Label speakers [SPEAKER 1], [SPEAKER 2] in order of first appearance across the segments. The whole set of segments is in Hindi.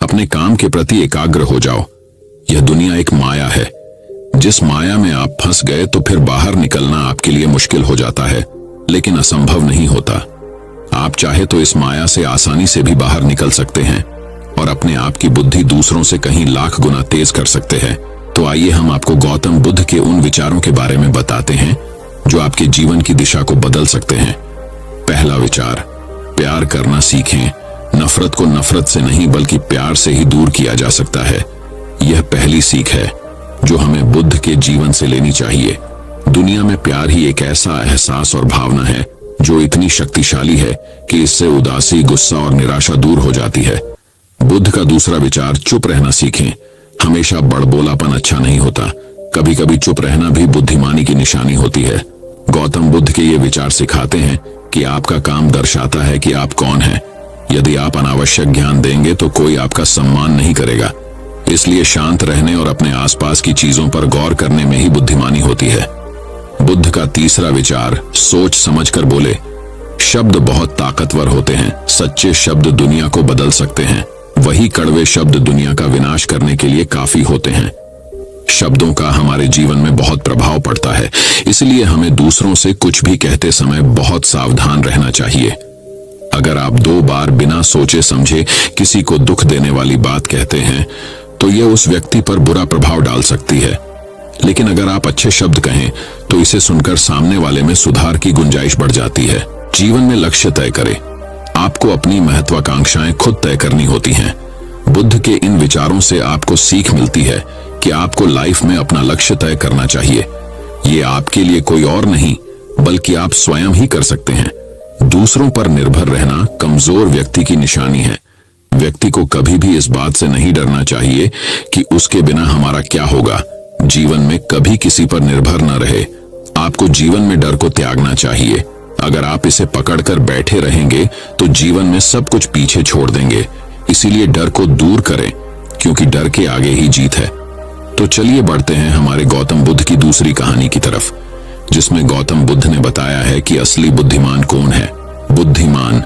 [SPEAKER 1] अपने काम के प्रति एकाग्र हो जाओ। यह दुनिया एक माया है। जिस माया में आप फंस गए तो फिर बाहर निकलना आपके लिए मुश्किल हो जाता है, लेकिन असंभव नहीं होता। आप चाहे तो इस माया से आसानी से भी बाहर निकल सकते हैं और अपने आप की बुद्धि दूसरों से कहीं लाख गुना तेज कर सकते हैं। तो आइए हम आपको गौतम बुद्ध के उन विचारों के बारे में बताते हैं जो आपके जीवन की दिशा को बदल सकते हैं। पहला विचार, प्यार करना सीखें। नफरत को नफरत से नहीं बल्कि प्यार से ही दूर किया जा सकता है। यह पहली सीख है जो हमें बुद्ध के जीवन से लेनी चाहिए। दुनिया में प्यार ही एक ऐसा एहसास और भावना है जो इतनी शक्तिशाली है कि इससे उदासी, गुस्सा और निराशा दूर हो जाती है। बुद्ध का दूसरा विचार, चुप रहना सीखें। हमेशा बड़बोलापन अच्छा नहीं होता, कभी कभी चुप रहना भी बुद्धिमानी की निशानी होती है। गौतम बुद्ध के ये विचार सिखाते हैं कि आपका काम दर्शाता है कि आप कौन हैं। यदि आप अनावश्यक ज्ञान देंगे तो कोई आपका सम्मान नहीं करेगा। इसलिए शांत रहने और अपने आसपास की चीजों पर गौर करने में ही बुद्धिमानी होती है। बुद्ध का तीसरा विचार, सोच समझकर बोले। शब्द बहुत ताकतवर होते हैं। सच्चे शब्द दुनिया को बदल सकते हैं, वही कड़वे शब्द दुनिया का विनाश करने के लिए काफी होते हैं। शब्दों का हमारे जीवन में बहुत प्रभाव पड़ता है, इसलिए हमें दूसरों से कुछ भी कहते समय बहुत सावधान रहना चाहिए। अगर आप 2 बार बिना सोचे समझे किसी को दुख देने वाली बात कहते हैं तो यह उस व्यक्ति पर बुरा प्रभाव डाल सकती है, लेकिन अगर आप अच्छे शब्द कहें तो इसे सुनकर सामने वाले में सुधार की गुंजाइश बढ़ जाती है। जीवन में लक्ष्य तय करें। आपको अपनी महत्वाकांक्षाएं खुद तय करनी होती हैं। बुद्ध के इन विचारों से आपको सीख मिलती है कि आपको लाइफ में अपना लक्ष्य तय करना चाहिए। ये आपके लिए कोई और नहीं बल्कि आप स्वयं ही कर सकते हैं। दूसरों पर निर्भर रहना कमजोर व्यक्ति की निशानी है। व्यक्ति को कभी भी इस बात से नहीं डरना चाहिए कि उसके बिना हमारा क्या होगा। जीवन में कभी किसी पर निर्भर न रहे। आपको जीवन में डर को त्यागना चाहिए। अगर आप इसे पकड़कर बैठे रहेंगे तो जीवन में सब कुछ पीछे छोड़ देंगे। इसीलिए डर को दूर करें, क्योंकि डर के आगे ही जीत है। तो चलिए बढ़ते हैं हमारे गौतम बुद्ध की दूसरी कहानी की तरफ, जिसमें गौतम बुद्ध ने बताया है कि असली बुद्धिमान कौन है। बुद्धिमान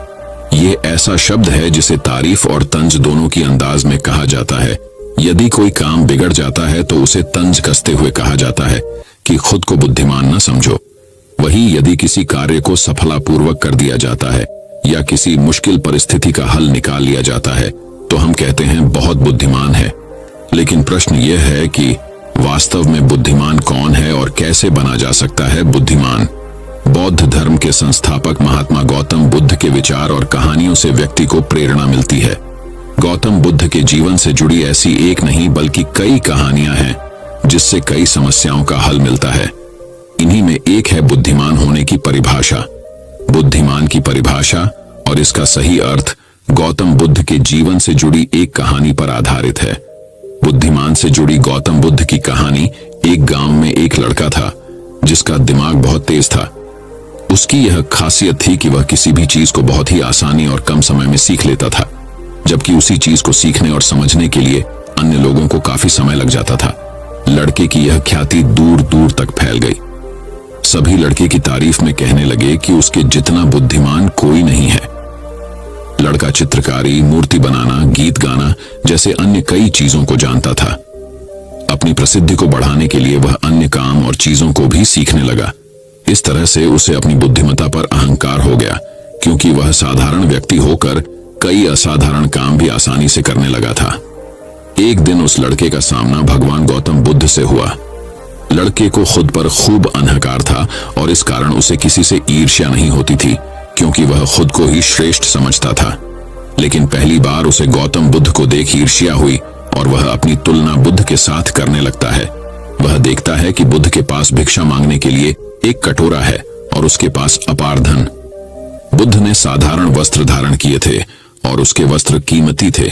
[SPEAKER 1] ये ऐसा शब्द है जिसे तारीफ और तंज दोनों की अंदाज में कहा जाता है। यदि कोई काम बिगड़ जाता है तो उसे तंज कसते हुए कहा जाता है कि खुद को बुद्धिमान न समझो। वहीं यदि किसी कार्य को सफलतापूर्वक कर दिया जाता है या किसी मुश्किल परिस्थिति का हल निकाल लिया जाता है तो हम कहते हैं बहुत बुद्धिमान है। लेकिन प्रश्न यह है कि वास्तव में बुद्धिमान कौन है और कैसे बना जा सकता है बुद्धिमान। बौद्ध धर्म के संस्थापक महात्मा गौतम बुद्ध के विचार और कहानियों से व्यक्ति को प्रेरणा मिलती है। गौतम बुद्ध के जीवन से जुड़ी ऐसी एक नहीं बल्कि कई कहानियां हैं जिससे कई समस्याओं का हल मिलता है। इन्हीं में एक है बुद्धिमान होने की परिभाषा। बुद्धिमान की परिभाषा और इसका सही अर्थ गौतम बुद्ध के जीवन से जुड़ी एक कहानी पर आधारित है। बुद्धिमान से जुड़ी गौतम बुद्ध की कहानी, एक गांव में एक लड़का था जिसका दिमाग बहुत तेज था। उसकी यह खासियत थी कि वह किसी भी चीज को बहुत ही आसानी और कम समय में सीख लेता था, जबकि उसी चीज को सीखने और समझने के लिए अन्य लोगों को काफी समय लग जाता था। लड़के की यह ख्याति दूर दूर तक फैल गई। सभी लड़के की तारीफ में कहने लगे कि उसके जितना बुद्धिमान कोई नहीं है। लड़का चित्रकारी, मूर्ति बनाना, गीत गाना जैसे अन्य कई चीजों को जानता था। अपनी प्रसिद्धि को बढ़ाने के लिए वह अन्य काम और चीजों को भी सीखने लगा। इस तरह से उसे अपनी बुद्धिमत्ता पर अहंकार हो गया, क्योंकि वह साधारण व्यक्ति होकर कई असाधारण काम भी आसानी से करने लगा था। एक दिन उस लड़के का सामना भगवान गौतम बुद्ध से हुआ। लड़के को खुद पर खूब अहंकार था और इस कारण उसे किसी से ईर्ष्या नहीं होती थी, क्योंकि वह खुद को ही श्रेष्ठ समझता था। लेकिन पहली बार उसे गौतम बुद्ध को देख ईर्ष्या हुई और वह अपनी तुलना बुद्ध के साथ करने लगता है। वह देखता है कि बुद्ध के पास भिक्षा मांगने के लिए एक कटोरा है और उसके पास अपार धन। बुद्ध ने साधारण वस्त्र धारण किए थे और उसके वस्त्र कीमती थे।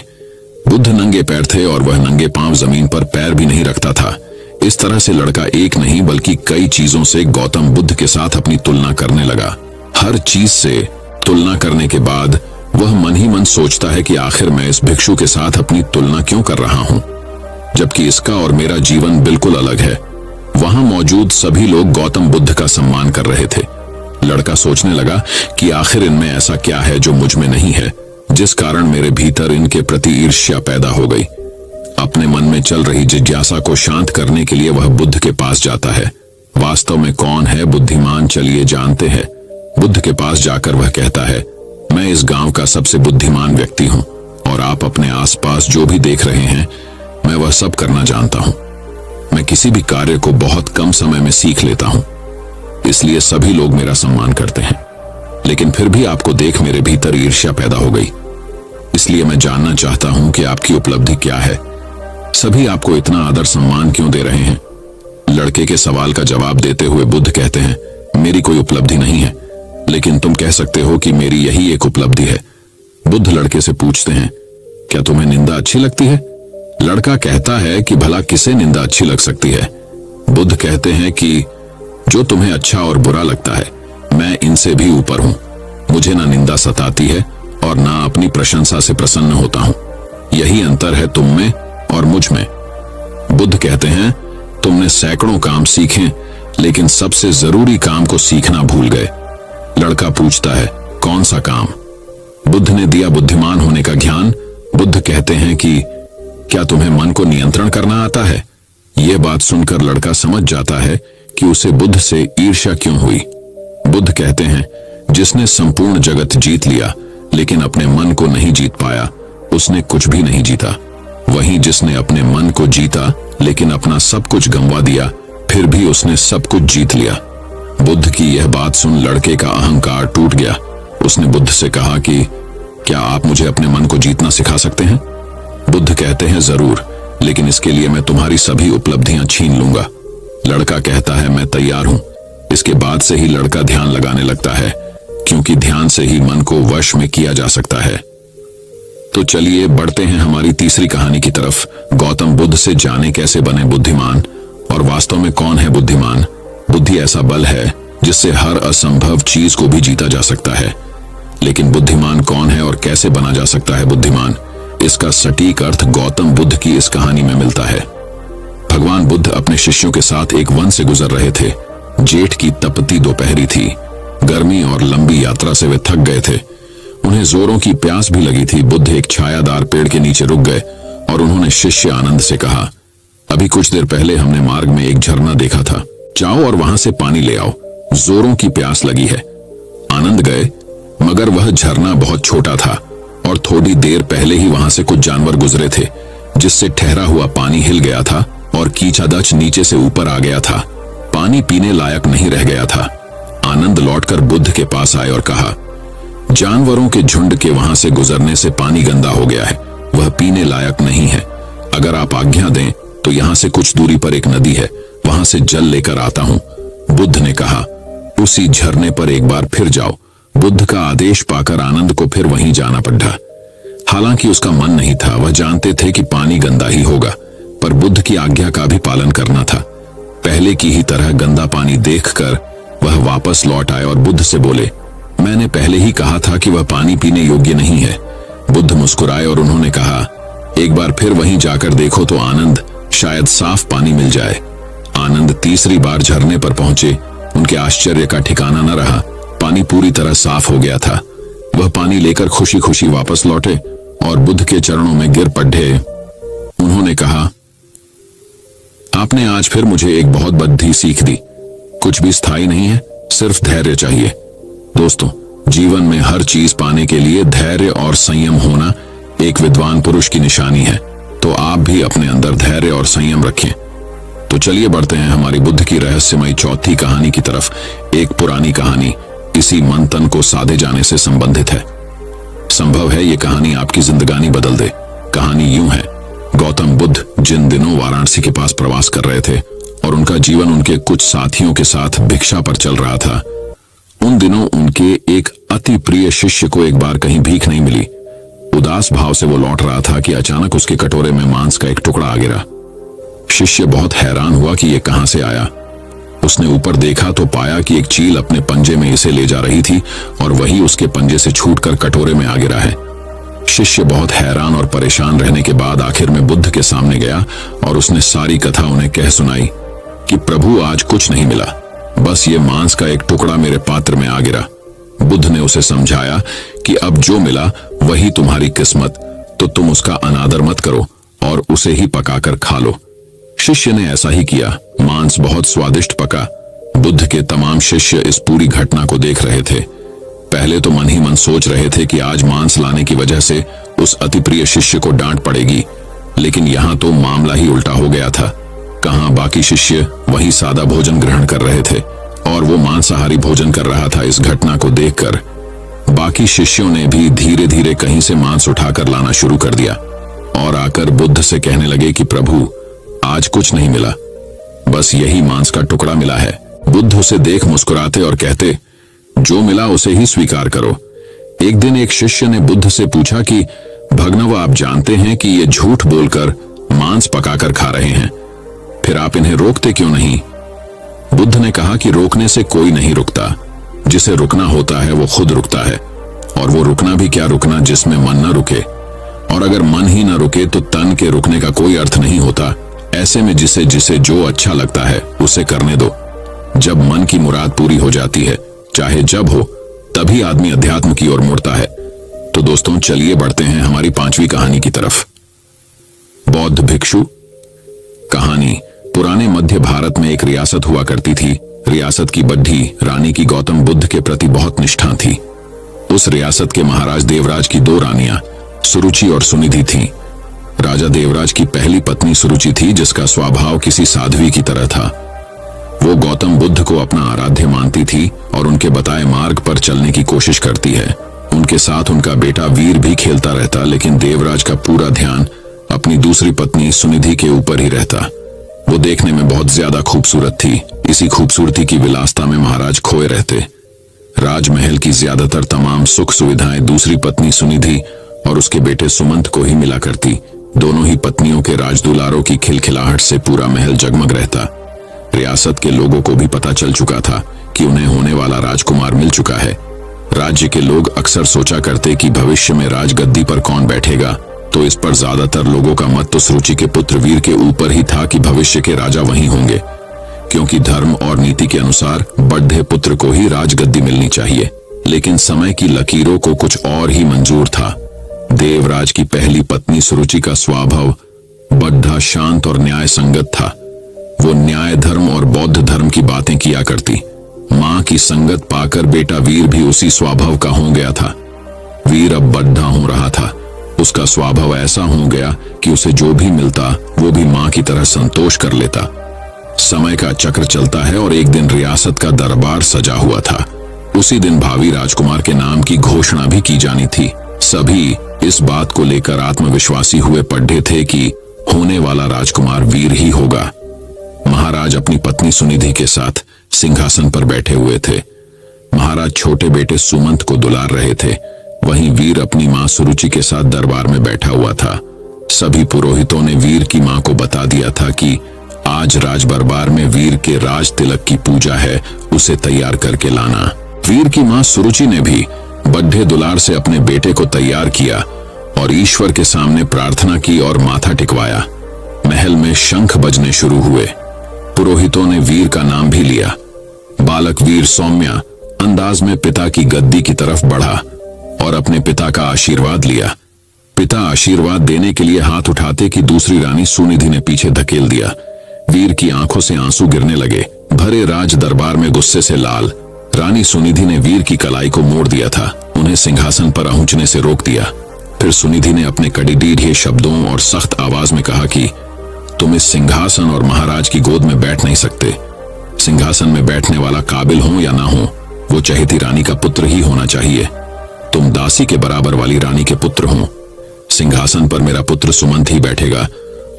[SPEAKER 1] बुद्ध नंगे पैर थे और वह नंगे पांव जमीन पर पैर भी नहीं रखता था। इस तरह से लड़का एक नहीं बल्कि कई चीजों से गौतम बुद्ध के साथ अपनी तुलना करने लगा। हर चीज से तुलना करने के बाद वह मन ही मन सोचता है कि आखिर मैं इस भिक्षु के साथ अपनी तुलना क्यों कर रहा हूं, जबकि इसका और मेरा जीवन बिल्कुल अलग है। वहां मौजूद सभी लोग गौतम बुद्ध का सम्मान कर रहे थे। लड़का सोचने लगा कि आखिर इनमें ऐसा क्या है जो मुझ में नहीं है। जिस कारण मेरे भीतर इनके प्रति ईर्ष्या पैदा हो गई। अपने मन में चल रही जिज्ञासा को शांत करने के लिए वह बुद्ध के पास जाता है। वास्तव में कौन है बुद्धिमान, चलिए जानते हैं। बुद्ध के पास जाकर वह कहता है, मैं इस गांव का सबसे बुद्धिमान व्यक्ति हूं और आप अपने आसपास जो भी देख रहे हैं मैं वह सब करना जानता हूं। मैं किसी भी कार्य को बहुत कम समय में सीख लेता हूं, इसलिए सभी लोग मेरा सम्मान करते हैं। लेकिन फिर भी आपको देख मेरे भीतर ईर्ष्या पैदा हो गई, इसलिए मैं जानना चाहता हूं कि आपकी उपलब्धि क्या है। सभी आपको इतना आदर सम्मान क्यों दे रहे हैं? लड़के के सवाल का जवाब देते हुए बुद्ध कहते हैं, मेरी कोई उपलब्धि नहीं है, लेकिन तुम कह सकते हो कि मेरी यही एक उपलब्धि है। बुद्ध लड़के से पूछते हैं, क्या तुम्हें निंदा अच्छी लगती है? लड़का कहता है कि भला किसे निंदा अच्छी लग सकती है? बुद्ध कहते हैं कि जो तुम्हें अच्छा और बुरा लगता है, मैं इनसे भी ऊपर हूं। मुझे ना निंदा सताती है और ना अपनी प्रशंसा से प्रसन्न होता हूं। यही अंतर है तुम में और मुझ में। बुद्ध कहते हैं, तुमने सैकड़ों काम सीखे, लेकिन सबसे जरूरी काम को सीखना भूल गए। लड़का पूछता है, कौन सा काम? बुद्ध ने दिया बुद्धिमान होने का ज्ञान। बुद्ध कहते हैं कि क्या तुम्हें मन को नियंत्रण करना आता है? यह बात सुनकर लड़का समझ जाता है कि उसे बुद्ध से ईर्ष्या क्यों हुई। बुद्ध कहते हैं, जिसने संपूर्ण जगत जीत लिया लेकिन अपने मन को नहीं जीत पाया, उसने कुछ भी नहीं जीता। वहीं जिसने अपने मन को जीता लेकिन अपना सब कुछ गंवा दिया, फिर भी उसने सब कुछ जीत लिया। बुद्ध की यह बात सुन लड़के का अहंकार टूट गया। उसने बुद्ध से कहा कि क्या आप मुझे अपने मन को जीतना सिखा सकते हैं? बुद्ध कहते हैं, जरूर, लेकिन इसके लिए मैं तुम्हारी सभी उपलब्धियां छीन लूंगा। लड़का कहता है, मैं तैयार हूं। इसके बाद से ही लड़का ध्यान लगाने लगता है, क्योंकि ध्यान से ही मन को वश में किया जा सकता है। तो चलिए बढ़ते हैं हमारी तीसरी कहानी की तरफ। गौतम बुद्ध से जाने कैसे बने बुद्धिमान, और वास्तव में कौन है बुद्धिमान। बुद्धि ऐसा बल है जिससे हर असंभव चीज को भी जीता जा सकता है। लेकिन बुद्धिमान कौन है और कैसे बना जा सकता है बुद्धिमान, इसका सटीक अर्थ गौतम बुद्ध की इस कहानी में मिलता है। भगवान बुद्ध अपने शिष्यों के साथ एक वन से गुजर रहे थे। जेठ की तपती दोपहरी थी। गर्मी और लंबी यात्रा से वे थक गए थे। उन्हें जोरों की प्यास भी लगी थी। बुद्ध एक छायादार पेड़ के नीचे रुक गए और उन्होंने शिष्य आनंद से कहा, अभी कुछ देर पहले हमने मार्ग में एक झरना देखा था, जाओ और वहां से पानी ले आओ, जोरों की प्यास लगी है। आनंद गए, मगर वह झरना बहुत छोटा था और थोड़ी देर पहले ही वहां से कुछ जानवर गुजरे थे, जिससे ठहरा हुआ पानी हिल गया था और कीचड़दच नीचे से ऊपर आ गया था। पानी पीने लायक नहीं रह गया था। आनंद लौटकर बुद्ध के पास आए और कहा, जानवरों के झुंड के वहां से गुजरने से पानी गंदा हो गया है, वह पीने लायक नहीं है। अगर आप आज्ञा दें तो यहां से कुछ दूरी पर एक नदी है, वहां से जल लेकर आता हूं। बुद्ध ने कहा, उसी झरने पर एक बार फिर जाओ। बुद्ध का आदेश पाकर आनंद को फिर वहीं जाना पड़ा। हालांकि उसका मन नहीं था, वह जानते थे कि पानी गंदा ही होगा, पर बुद्ध की आज्ञा का भी पालन करना था। पहले की ही तरह गंदा पानी देखकर वह वापस लौट आए और बुद्ध से बोले, मैंने पहले ही कहा था कि वह पानी पीने योग्य नहीं है। बुद्ध मुस्कुराए और उन्होंने कहा, एक बार फिर वहीं जाकर देखो तो आनंद, शायद साफ पानी मिल जाए। आनंद तीसरी बार झरने पर पहुंचे। उनके आश्चर्य का ठिकाना न रहा। पानी पूरी तरह साफ हो गया था। वह पानी लेकर खुशी खुशी वापस लौटे और बुद्ध के चरणों में गिर पड़े। उन्होंने कहा, आपने आज फिर मुझे एक बहुत बड़ी सीख दी। कुछ भी स्थायी नहीं है, सिर्फ धैर्य चाहिए। दोस्तों, जीवन में हर चीज पाने के लिए धैर्य और संयम होना एक विद्वान पुरुष की निशानी है। तो आप भी अपने अंदर धैर्य और संयम रखें। तो चलिए बढ़ते हैं हमारी बुद्ध की रहस्यमयी चौथी कहानी की तरफ। एक पुरानी कहानी इसी मन तन को साधे जाने से संबंधित है। संभव है ये कहानी आपकी जिंदगानी बदल दे। कहानी यूं है, गौतम बुद्ध जिन दिनों वाराणसी के पास प्रवास कर रहे थे और उनका जीवन उनके कुछ साथियों के साथ भिक्षा पर चल रहा था, उन दिनों उनके एक अति प्रिय शिष्य को एक बार कहीं भीख नहीं मिली। उदास भाव से वो लौट रहा था कि अचानक उसके कटोरे में मांस का एक टुकड़ा आ गिरा। शिष्य बहुत हैरान हुआ कि ये कहां से आया। उसने ऊपर देखा तो पाया कि एक चील अपने पंजे में इसे ले जा रही थी और वही उसके पंजे से छूटकर कटोरे में आ गिरा है। शिष्य बहुत हैरान और परेशान रहने के बाद आखिर में बुद्ध के सामने गया और उसने सारी कथा उन्हें कह सुनाई कि प्रभु, आज कुछ नहीं मिला, बस ये मांस का एक टुकड़ा मेरे पात्र में आ गिरा। बुद्ध ने उसे समझाया कि अब जो मिला वही तुम्हारी किस्मत, तो तुम उसका अनादर मत करो और उसे ही पकाकर खा लो। शिष्य ने ऐसा ही किया। मांस बहुत स्वादिष्ट पका। बुद्ध के तमाम शिष्य इस पूरी घटना को देख रहे थे। पहले तो मन ही मन सोच रहे थे कि आज मांस लाने की वजह से उस अति प्रिय शिष्य को डांट पड़ेगी, लेकिन यहां तो मामला ही उल्टा हो गया था। कहां बाकी शिष्य वही सादा भोजन ग्रहण कर रहे थे और वो मांसाहारी भोजन कर रहा था। इस घटना को देखकर बाकी शिष्यों ने भी धीरे धीरे कहीं से मांस उठाकर लाना शुरू कर दिया और आकर बुद्ध से कहने लगे कि प्रभु, आज कुछ नहीं मिला, बस यही मांस का टुकड़ा मिला है। बुद्ध उसे देख मुस्कुराते और कहते, जो मिला उसे ही स्वीकार करो। एक दिन एक शिष्य ने बुद्ध से पूछा कि भगनव, आप जानते हैं कि ये झूठ बोलकर मांस पकाकर खा रहे हैं, फिर आप इन्हें रोकते क्यों नहीं? बुद्ध ने कहा कि रोकने से कोई नहीं रुकता, जिसे रुकना होता है वो खुद रुकता है, और वो रुकना भी क्या रुकना जिसमें मन न रुके, और अगर मन ही न रुके तो तन के रुकने का कोई अर्थ नहीं होता। ऐसे में जिसे जिसे जो अच्छा लगता है उसे करने दो। जब मन की मुराद पूरी हो जाती है, चाहे जब हो, तभी आदमी अध्यात्म की ओर मुड़ता है। तो दोस्तों, चलिए बढ़ते हैं हमारी 5वीं कहानी की तरफ। बौद्ध भिक्षु। कहानी। पुराने मध्य भारत में एक रियासत हुआ करती थी। रियासत की बड्ढी रानी की गौतम बुद्ध के प्रति बहुत निष्ठा थी। उस रियासत के महाराज देवराज की 2 रानियां सुरुचि और सुनिधि थीं। राजा देवराज की पहली पत्नी सुरुचि थी, जिसका स्वभाव किसी साध्वी की तरह था। वो गौतम बुद्ध को अपना आराध्य मानती थी और उनके बताए मार्ग पर चलने की कोशिश करती है। उनके साथ उनका बेटा वीर भी खेलता रहता, लेकिन देवराज का पूरा ध्यान अपनी दूसरी पत्नी सुनिधि के ऊपर ही रहता। वो देखने में बहुत ज्यादा खूबसूरत थी। इसी खूबसूरती की विलासता में महाराज खोए रहते। राजमहल की ज्यादातर तमाम सुख सुविधाएं दूसरी पत्नी सुनिधि और उसके बेटे सुमंत को ही मिला करती। दोनों ही पत्नियों के राजदुलारों की खिलखिलाहट से पूरा महल जगमग रहता। रियासत के लोगों को भी पता चल चुका था कि उन्हें होने वाला राजकुमार मिल चुका है। राज्य के लोग अक्सर सोचा करते कि भविष्य में राजगद्दी पर कौन बैठेगा, तो इस पर ज्यादातर लोगों का मत तो सुरुचि के पुत्र वीर के ऊपर ही था कि भविष्य के राजा वही होंगे, क्योंकि धर्म और नीति के अनुसार बड़े पुत्र को ही राजगद्दी मिलनी चाहिए। लेकिन समय की लकीरों को कुछ और ही मंजूर था। देवराज की पहली पत्नी सुरुचि का स्वभाव बड़ा शांत और न्याय संगत था। वो न्याय धर्म और बौद्ध धर्म की बातें किया करती। मां की संगत पाकर बेटा वीर भी उसी स्वभाव का हो गया था। वीर अब बड़ा हो रहा था। उसका स्वभाव ऐसा हो गया कि उसे जो भी मिलता वो भी मां की तरह संतोष कर लेता। समय का चक्र चलता है और एक दिन रियासत का दरबार सजा हुआ था। उसी दिन भावी राजकुमार के नाम की घोषणा भी की जानी थी। सभी इस बात को लेकर आत्मविश्वासी हुए पड़े थे कि होने वाला राजकुमार वीर ही होगा। महाराज अपनी पत्नी सुनिधि के साथ सिंहासन पर बैठे हुए थे। महाराज छोटे बेटे सुमंत को दुलार रहे थे। वहीं वीर अपनी मां सुरुचि के साथ दरबार में बैठा हुआ था। सभी पुरोहितों ने वीर की मां को बता दिया था कि आज राज दरबार में वीर के राज तिलक की पूजा है, उसे तैयार करके लाना। वीर की मां सुरुचि ने भी बड्ढे दुलार से अपने बेटे को तैयार किया और ईश्वर के सामने प्रार्थना की और माथा टिकवाया। महल में शंख बजने शुरू हुए। पुरोहितों ने वीर का नाम भी लिया। बालक वीर सौम्या अंदाज में पिता की गद्दी की तरफ बढ़ा और अपने पिता का आशीर्वाद लिया। पिता आशीर्वाद देने के लिए हाथ उठाते कि दूसरी रानी सुनिधि ने पीछे धकेल दिया। वीर की आंखों से आंसू गिरने लगे। भरे राज दरबार में गुस्से से लाल रानी सुनिधि ने वीर की कलाई को मोड़ दिया था। उन्हें सिंहासन पर पहुंचने से रोक दिया। फिर सुनिधि ने अपने कड़ीडीढ़ शब्दों और सख्त आवाज में कहा कि तुम इस सिंहासन और महाराज की गोद में बैठ नहीं सकते। सिंहासन में बैठने वाला काबिल हो या ना हो, वो चहेती रानी का पुत्र ही होना चाहिए। तुम दासी के बराबर वाली रानी के पुत्र हो। सिंहासन पर मेरा पुत्र सुमंत ही बैठेगा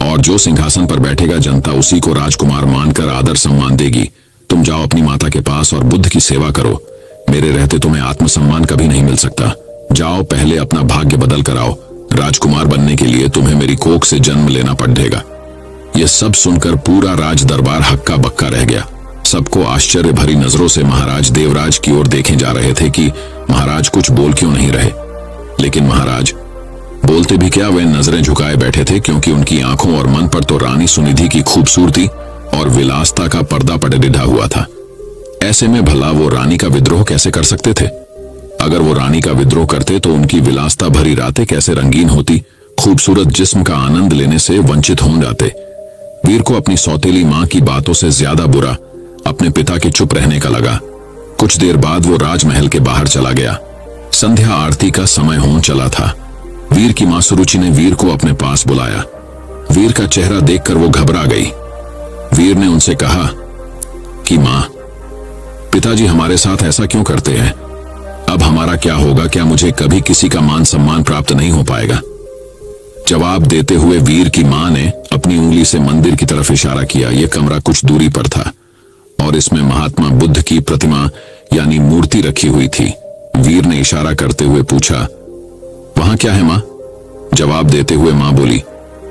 [SPEAKER 1] और जो सिंहासन पर बैठेगा जनता उसी को राजकुमार मानकर आदर सम्मान देगी। तुम जाओ अपनी माता के पास और बुद्ध की सेवा करो। मेरे रहते तुम्हें आत्मसम्मान कभी नहीं मिल सकता। जाओ, पहले अपना भाग्य बदल कर आओ। राजकुमार बनने के लिए तुम्हें मेरी कोख से जन्म लेना पड़ेगा। यह सब सुनकर पूरा राज दरबार हक्का बक्का रह गया। सबको आश्चर्य भरी नजरों से महाराज देवराज की ओर देखे जा रहे थे कि महाराज कुछ बोल क्यों नहीं रहे। लेकिन महाराज बोलते भी क्या, वे नजरें झुकाए बैठे थे, क्योंकि उनकी आंखों और मन पर तो रानी सुनिधि की खूबसूरती और विलासता का पर्दा पड़े रिढ़ा हुआ था। ऐसे में भला वो रानी का विद्रोह कैसे कर सकते थे? अगर वो रानी का विद्रोह करते तो उनकी विलासता भरी रातें कैसे रंगीन होती, खूबसूरत जिस्म का आनंद लेने से वंचित हो जाते। वीर को अपनी सौतेली मां की बातों से ज्यादा बुरा अपने पिता के चुप रहने का लगा। कुछ देर बाद वो राजमहल के बाहर चला गया। संध्या आरती का समय होने चला था। वीर की मां सुरुचि ने वीर को अपने पास बुलाया। वीर का चेहरा देखकर वो घबरा गई। वीर ने उनसे कहा कि मां, पिताजी हमारे साथ ऐसा क्यों करते हैं? अब हमारा क्या होगा? क्या मुझे कभी किसी का मान सम्मान प्राप्त नहीं हो पाएगा? जवाब देते हुए वीर की मां ने अपनी उंगली से मंदिर की तरफ इशारा किया। यह कमरा कुछ दूरी पर था और इसमें महात्मा बुद्ध की प्रतिमा यानी मूर्ति रखी हुई थी। वीर ने इशारा करते हुए पूछा, वहां क्या है मां? जवाब देते हुए मां बोली,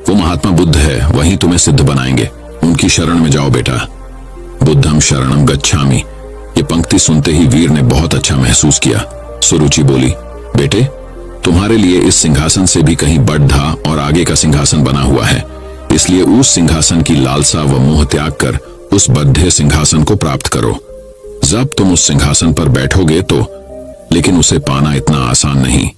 [SPEAKER 1] वो महात्मा बुद्ध है, वहीं तुम्हें सिद्ध बनाएंगे, उनकी शरण में जाओ बेटा। बुद्धम शरणम गच्छामि। ये पंक्ति सुनते ही वीर ने बहुत अच्छा महसूस किया। सुरुचि बोली, बेटे, तुम्हारे लिए इस सिंहासन से भी कहीं बढ़ा और आगे का सिंहासन बना हुआ है, इसलिए उस सिंहासन की लालसा व मोह त्याग कर उस बद्धे सिंहासन को प्राप्त करो। जब तुम उस सिंहासन पर बैठोगे तो, लेकिन उसे पाना इतना आसान नहीं।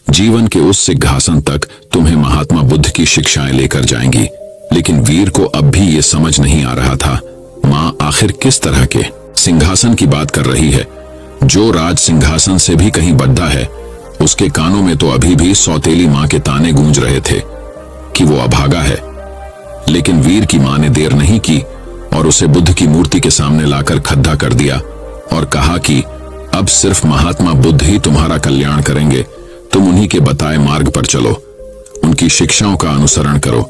[SPEAKER 1] जीवन के उस सिंहासन तक तुम्हें महात्मा बुद्ध की शिक्षाएं लेकर जाएंगी। लेकिन वीर को अब भी ये समझ नहीं आ रहा था, मां आखिर किस तरह के सिंहासन की बात कर रही है? जो राज सिंहासन से भी कहीं बढ़ा है, उसके कानों में तो अभी भी सौतेली मां के ताने गूंज रहे थे कि वो अभागा है। लेकिन वीर की मां ने देर नहीं की और उसे बुद्ध की मूर्ति के सामने लाकर खड्डा कर दिया और कहा कि अब सिर्फ महात्मा बुद्ध ही तुम्हारा कल्याण करेंगे। तुम उन्हीं के बताए मार्ग पर चलो, उनकी शिक्षाओं का अनुसरण करो,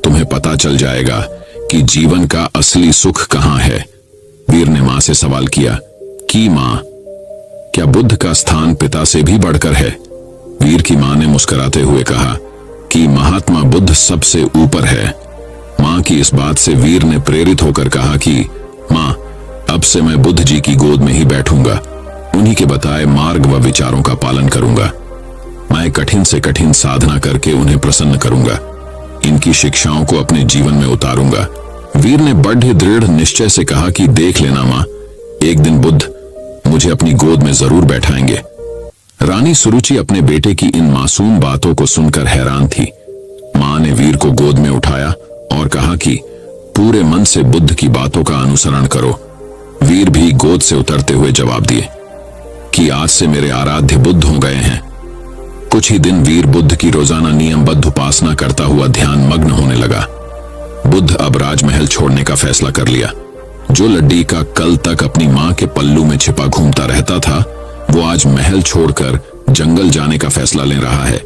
[SPEAKER 1] तुम्हें पता चल जाएगा कि जीवन का असली सुख कहां है। वीर ने मां से सवाल किया कि मां, क्या बुद्ध का स्थान पिता से भी बढ़कर है? वीर की मां ने मुस्कुराते हुए कहा कि महात्मा बुद्ध सबसे ऊपर है। मां की इस बात से वीर ने प्रेरित होकर कहा कि मां, अब से मैं बुद्ध जी की गोद में ही बैठूंगा, उन्हीं के बताए मार्ग व विचारों का पालन करूंगा। मैं कठिन से कठिन साधना करके उन्हें प्रसन्न करूंगा, इनकी शिक्षाओं को अपने जीवन में उतारूंगा। वीर ने बड़े दृढ़ निश्चय से कहा कि देख लेना मां, एक दिन बुद्ध मुझे अपनी गोद में जरूर बैठाएंगे। रानी सुरुचि अपने बेटे की इन मासूम बातों को सुनकर हैरान थी। मां ने वीर को गोद में उठाया और कहा कि पूरे मन से बुद्ध की बातों का अनुसरण करो। वीर भी गोद से उतरते हुए जवाब दिए कि आज से मेरे आराध्य बुद्ध हो गए हैं। कुछ ही दिन वीर बुद्ध की रोजाना नियमबद्ध उपासना करता हुआ ध्यान मग्न होने लगा। बुद्ध अब राजमहल छोड़ने का फैसला कर लिया। जो लड्डी का कल तक अपनी मां के पल्लू में छिपा घूमता रहता था, वो आज महल छोड़कर जंगल जाने का फैसला ले रहा है।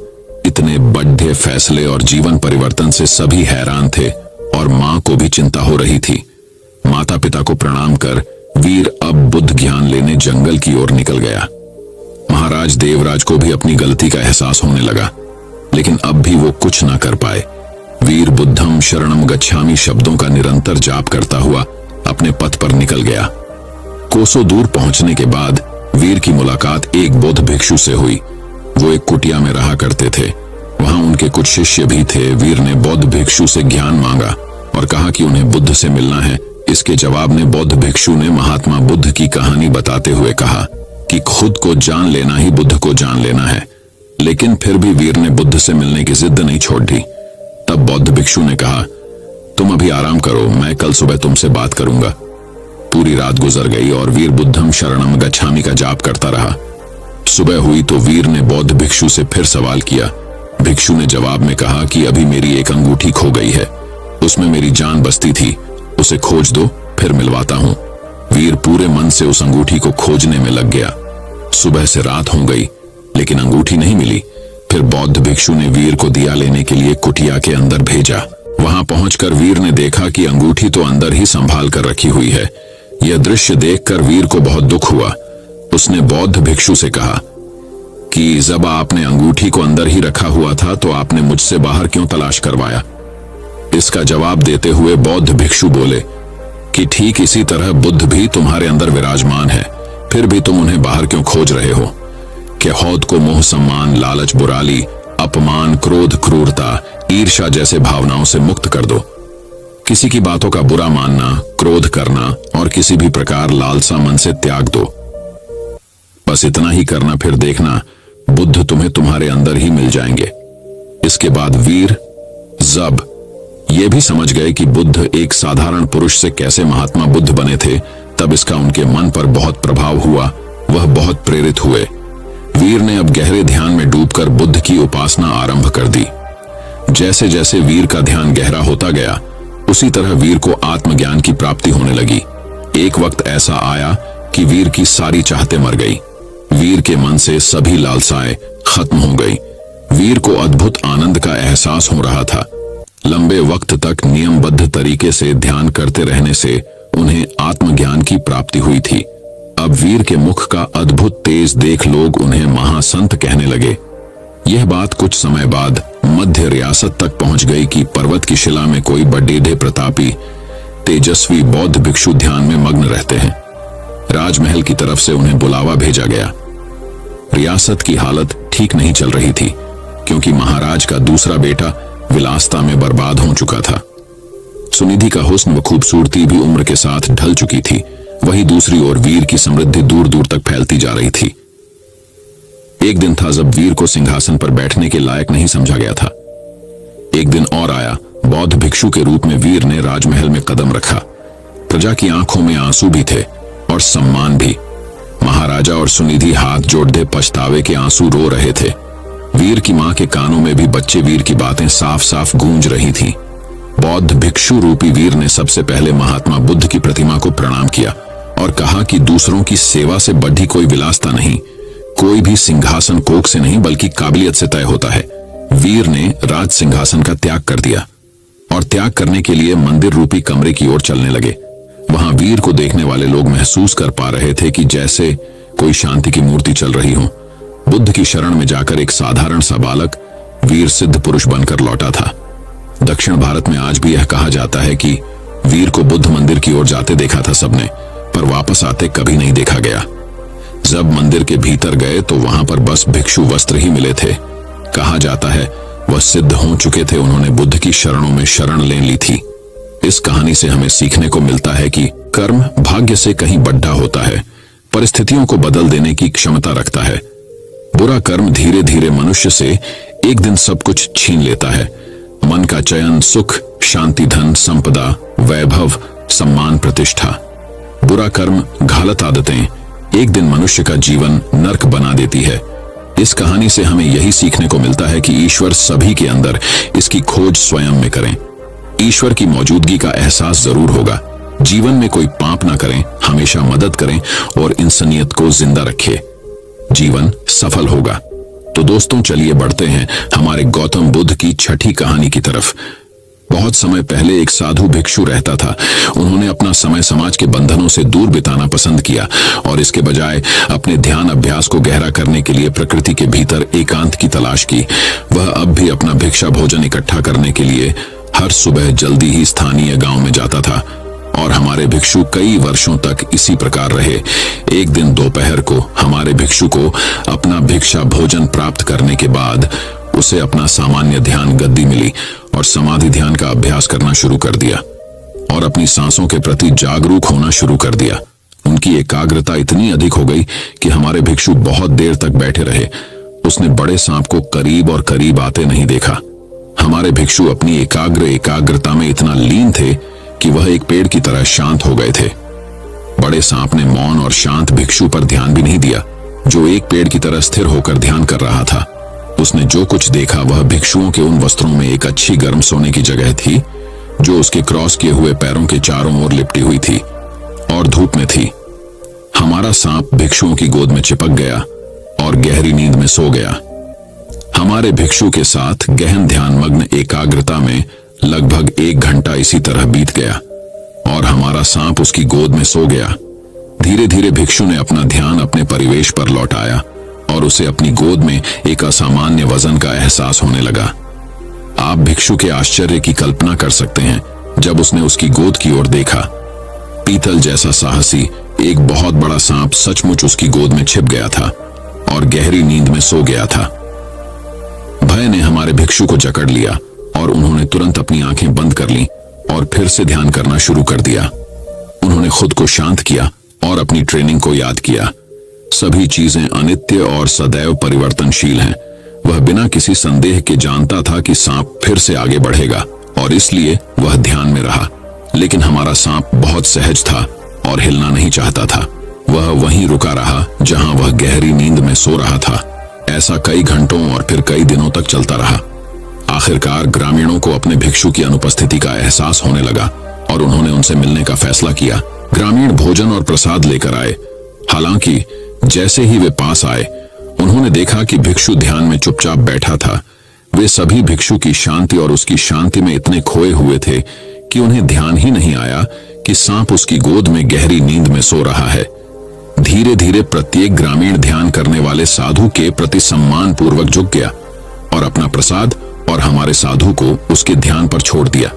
[SPEAKER 1] इतने बड़े फैसले और जीवन परिवर्तन से सभी हैरान थे और मां को भी चिंता हो रही थी। माता पिता को प्रणाम कर वीर अब बुद्ध ज्ञान लेने जंगल की ओर निकल गया। महाराज देवराज को भी अपनी गलती का एहसास होने लगा, लेकिन अब भी वो कुछ ना कर पाए। वीर बुद्धम शरणम गच्छामि शब्दों का निरंतर जाप करता हुआ अपने पथ पर निकल गया। कोसों दूर पहुंचने के बाद वीर की मुलाकात एक बौद्ध भिक्षु से हुई। वो एक कुटिया में रहा करते थे। वहां उनके कुछ शिष्य भी थे। वीर ने बौद्ध भिक्षु से ज्ञान मांगा और कहा कि उन्हें बुद्ध से मिलना है। इसके जवाब में बौद्ध भिक्षु ने महात्मा बुद्ध की कहानी बताते हुए कहा कि खुद को जान लेना ही बुद्ध को जान लेना है। लेकिन फिर भी वीर ने बुद्ध से मिलने की जिद नहीं छोड़ दी। तब बौद्ध भिक्षु ने कहा, तुम अभी आराम करो, मैं कल सुबह तुमसे बात करूंगा। पूरी रात गुजर गई और वीर बुद्धम शरणम गच्छामि का जाप करता रहा। सुबह हुई तो वीर ने बौद्ध भिक्षु से फिर सवाल किया। भिक्षु ने जवाब में कहा कि अभी मेरी एक अंगूठी खो गई है, उसमें मेरी जान बसती थी, उसे खोज दो, फिर मिलवाता हूं। वीर पूरे मन से उस अंगूठी को खोजने में लग गया। सुबह से रात हो गई, लेकिन अंगूठी नहीं मिली। फिर बौद्ध भिक्षु ने वीर को दिया लेने के लिए कुटिया के अंदर भेजा। वहां पहुंचकर वीर ने देखा कि अंगूठी तो अंदर ही संभाल कर रखी हुई है। यह दृश्य देखकर वीर को बहुत दुख हुआ। उसने बौद्ध भिक्षु से कहा कि जब आपने अंगूठी को अंदर ही रखा हुआ था तो आपने मुझसे बाहर क्यों तलाश करवाया? इसका जवाब देते हुए बौद्ध भिक्षु बोले कि ठीक इसी तरह बुद्ध भी तुम्हारे अंदर विराजमान है, फिर भी तुम उन्हें बाहर क्यों खोज रहे हो? कि हौद को मोह सम्मान, लालच, बुराली, अपमान, क्रोध, क्रूरता, ईर्ष्या जैसे भावनाओं से मुक्त कर दो। किसी की बातों का बुरा मानना, क्रोध करना और किसी भी प्रकार लालसा मन से त्याग दो। बस बस इतना ही करना, फिर देखना बुद्ध तुम्हें तुम्हारे अंदर ही मिल जाएंगे। इसके बाद वीर जब ये भी समझ गए कि बुद्ध एक साधारण पुरुष से कैसे महात्मा बुद्ध बने थे, तब इसका उनके मन पर बहुत प्रभाव हुआ। वह बहुत प्रेरित हुए। वीर ने अब गहरे ध्यान में डूबकर बुद्ध की उपासना आरंभ कर दी। जैसे जैसे वीर का ध्यान गहरा होता गया, उसी तरह वीर को आत्मज्ञान की प्राप्ति होने लगी। एक वक्त ऐसा आया कि वीर की सारी चाहतें मर गई। वीर के मन से सभी लालसाएं खत्म हो गई। वीर को अद्भुत आनंद का एहसास हो रहा था। लंबे वक्त तक नियमबद्ध तरीके से ध्यान करते रहने से उन्हें आत्मज्ञान की प्राप्ति हुई थी। अब वीर के मुख का अद्भुत तेज देख लोग उन्हें महासंत कहने लगे। यह बात कुछ समय बाद मध्य रियासत तक पहुंच गई कि पर्वत की शिला में कोई बड़े प्रतापी तेजस्वी बौद्ध भिक्षु ध्यान में मग्न रहते हैं। राजमहल की तरफ से उन्हें बुलावा भेजा गया। रियासत की हालत ठीक नहीं चल रही थी, क्योंकि महाराज का दूसरा बेटा विलासता में बर्बाद हो चुका था। सुनिधि का हुस्न व खूबसूरती भी उम्र के साथ ढल चुकी थी। वहीं दूसरी ओर वीर की समृद्धि दूर दूर तक फैलती जा रही थी। एक दिन था जब वीर को सिंहासन पर बैठने के लायक नहीं समझा गया था। एक दिन और आया। बौद्ध भिक्षु के रूप में वीर ने राजमहल में कदम रखा। प्रजा की आंखों में आंसू भी थे और सम्मान भी। महाराजा और सुनिधि हाथ जोड़ते पछतावे के आंसू रो रहे थे। वीर की मां के कानों में भी बच्चे वीर की बातें साफ साफ गूंज रही थीं। बौद्ध भिक्षु रूपी वीर ने सबसे पहले महात्मा बुद्ध की प्रतिमा को प्रणाम किया और कहा कि दूसरों की सेवा से बढ़ी कोई विलासता नहीं, कोई भी सिंहासन कोख से नहीं बल्कि काबिलियत से तय होता है। वीर ने राज सिंहासन का त्याग कर दिया और त्याग करने के लिए मंदिर रूपी कमरे की ओर चलने लगे। वहां वीर को देखने वाले लोग महसूस कर पा रहे थे कि जैसे कोई शांति की मूर्ति चल रही हो। बुद्ध की शरण में जाकर एक साधारण सा बालक वीर सिद्ध पुरुष बनकर लौटा था। दक्षिण भारत में आज भी यह कहा जाता है कि वीर को बुद्ध मंदिर की ओर जाते देखा था सबने, पर वापस आते कभी नहीं देखा गया। जब मंदिर के भीतर गए तो वहां पर बस भिक्षु वस्त्र ही मिले थे। कहा जाता है वह सिद्ध हो चुके थे, उन्होंने बुद्ध की शरणों में शरण ले ली थी। इस कहानी से हमें सीखने को मिलता है कि कर्म भाग्य से कहीं बड़ा होता है, परिस्थितियों को बदल देने की क्षमता रखता है। बुरा कर्म धीरे धीरे मनुष्य से एक दिन सब कुछ छीन लेता है। मन का चयन, सुख, शांति, धन, संपदा, वैभव, सम्मान, प्रतिष्ठा। बुरा कर्म, घालत आदतें एक दिन मनुष्य का जीवन नर्क बना देती है। इस कहानी से हमें यही सीखने को मिलता है कि ईश्वर सभी के अंदर, इसकी खोज स्वयं में करें। ईश्वर की मौजूदगी का एहसास जरूर होगा। जीवन में कोई पाप ना करें, हमेशा मदद करें और इंसानियत को जिंदा रखें। जीवन सफल होगा। तो दोस्तों चलिए बढ़ते हैं हमारे गौतम बुद्ध की छठी कहानी की तरफ। बहुत समय पहले एक साधु भिक्षु रहता था। उन्होंने अपना समय समाज के बंधनों से दूर बिताना पसंद किया और इसके बजाय अपने ध्यान अभ्यास को गहरा करने के लिए प्रकृति के भीतर एकांत की तलाश की। वह अब भी अपना भिक्षा भोजन इकट्ठा करने के लिए हर सुबह जल्दी ही स्थानीय गांव में जाता था और हमारे भिक्षु कई वर्षों तक इसी प्रकार रहे। एक दिन दोपहर को हमारे भिक्षु को अपना भिक्षा भोजन प्राप्त करने के बाद उसे अपना सामान्य ध्यान गद्दी मिली और समाधि ध्यान का अभ्यास करना शुरू कर दिया और अपनी सांसों के प्रति जागरूक होना शुरू कर दिया। उनकी एकाग्रता इतनी अधिक हो गई कि हमारे भिक्षु बहुत देर तक बैठे रहे। उसने बड़े सांप को करीब और करीब आते नहीं देखा। हमारे भिक्षु अपनी एकाग्रता में इतना लीन थे कि वह एक पेड़ की तरह शांत हो गए थे। बड़े सांप ने मौन और शांत भिक्षु पर ध्यान भी नहीं दिया, जो एक पेड़ की तरह स्थिर होकर ध्यान कर रहा था। उसने जो कुछ देखा वह भिक्षुओं के उन वस्त्रों में एक अच्छी गर्म सोने की जगह थी, जो उसके क्रॉस किए हुए पैरों के चारों ओर लिपटी हुई थी और धूप में थी। हमारा सांप भिक्षुओं की गोद में चिपक गया और गहरी नींद में सो गया। हमारे भिक्षु के साथ गहन ध्यान मग्न एकाग्रता में लगभग 1 घंटा इसी तरह बीत गया और हमारा सांप उसकी गोद में सो गया। धीरे धीरे भिक्षु ने अपना ध्यान अपने परिवेश पर लौटाया और उसे अपनी गोद में एक असामान्य वजन का एहसास होने लगा। आप भिक्षु के आश्चर्य की कल्पना कर सकते हैं जब उसने उसकी गोद की ओर देखा। पीतल जैसा साहसी एक बहुत बड़ा सांप सचमुच उसकी गोद में छिप गया था और गहरी नींद में सो गया था। भय ने हमारे भिक्षु को जकड़ लिया और उन्होंने तुरंत अपनी आंखें बंद कर लीं और फिर से ध्यान करना शुरू कर दिया। उन्होंने खुद को शांत किया और अपनी ट्रेनिंग को याद किया। सभी चीजें अनित्य और सदैव परिवर्तनशील हैं। वह बिना किसी संदेह के जानता था कि सांप फिर से आगे बढ़ेगा और इसलिए वह ध्यान में रहा। लेकिन हमारा सांप बहुत सहज था और हिलना नहीं चाहता था। वह वहीं रुका रहा जहां वह गहरी नींद में सो रहा था। ऐसा कई घंटों और फिर कई दिनों तक चलता रहा। आखिरकार ग्रामीणों को अपने भिक्षु की अनुपस्थिति का एहसास होने लगा और उन्होंने उनसे मिलने का फैसला किया। ग्रामीण भोजन और प्रसाद लेकर आए। हालांकि जैसे ही वे पास आए, उन्होंने देखा कि भिक्षु ध्यान में चुपचाप बैठा था। वे सभी भिक्षु की शांति और उसकी शांति में इतने खोए हुए थे कि उन्हें ध्यान ही नहीं आया कि सांप उसकी गोद में गहरी नींद में सो रहा है। धीरे धीरे प्रत्येक ग्रामीण ध्यान करने वाले साधु के प्रति सम्मान पूर्वक झुक गया और अपना प्रसाद और हमारे साधु को उसके ध्यान पर छोड़ दिया।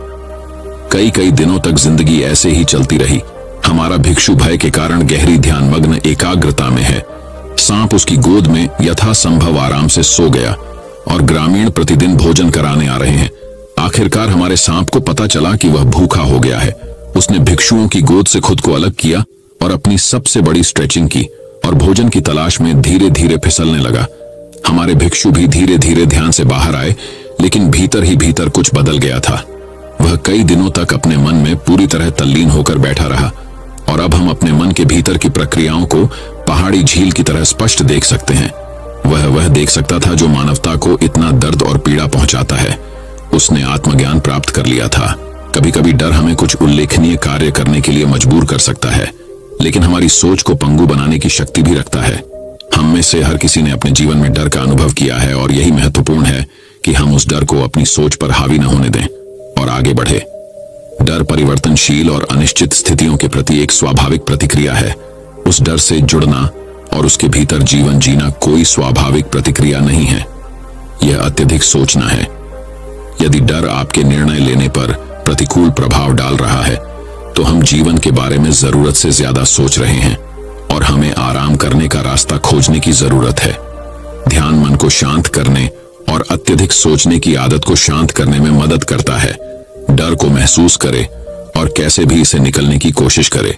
[SPEAKER 1] कई कई दिनों तक जिंदगी ऐसे ही चलती रही। हमारा भिक्षु भय के कारण गहरी ध्यान मग्न एकाग्रता में है। सांप उसकी गोद में यथासंभव आराम से सो गया और ग्रामीण प्रतिदिन भोजन कराने आ रहे हैं। आखिरकार हमारे सांप को पता चला कि वह भूखा हो गया है। उसने भिक्षुओं की गोद से खुद को अलग किया और अपनी सबसे बड़ी स्ट्रेचिंग की और भोजन की तलाश में धीरे धीरे फिसलने लगा। हमारे भिक्षु भी धीरे धीरे ध्यान से बाहर आए, लेकिन भीतर ही भीतर कुछ बदल गया था। वह कई दिनों तक अपने मन में पूरी तरह तल्लीन होकर बैठा रहा और अब हम अपने मन के भीतर की प्रक्रियाओं को पहाड़ी झील की तरह स्पष्ट देख सकते हैं। वह देख सकता था जो मानवता को इतना दर्द और पीड़ा पहुंचाता है। उसने आत्मज्ञान प्राप्त कर लिया था। कभी कभी डर हमें कुछ उल्लेखनीय कार्य करने के लिए मजबूर कर सकता है, लेकिन हमारी सोच को पंगु बनाने की शक्ति भी रखता है। हम में से हर किसी ने अपने जीवन में डर का अनुभव किया है और यही महत्वपूर्ण है कि हम उस डर को अपनी सोच पर हावी न होने दें और आगे बढ़े। डर परिवर्तनशील और अनिश्चित स्थितियों के प्रति एक स्वाभाविक प्रतिक्रिया है। उस डर से जुड़ना और उसके भीतर जीवन जीना कोई स्वाभाविक प्रतिक्रिया नहीं है। यह अत्यधिक सोचना है। यदि डर आपके निर्णय लेने पर प्रतिकूल प्रभाव डाल रहा है, तो हम जीवन के बारे में जरूरत से ज्यादा सोच रहे हैं और हमें आराम करने का रास्ता खोजने की जरूरत है। ध्यान मन को शांत करने और अत्यधिक सोचने की आदत को शांत करने में मदद करता है। डर को महसूस करें और कैसे भी इसे निकलने की कोशिश करें।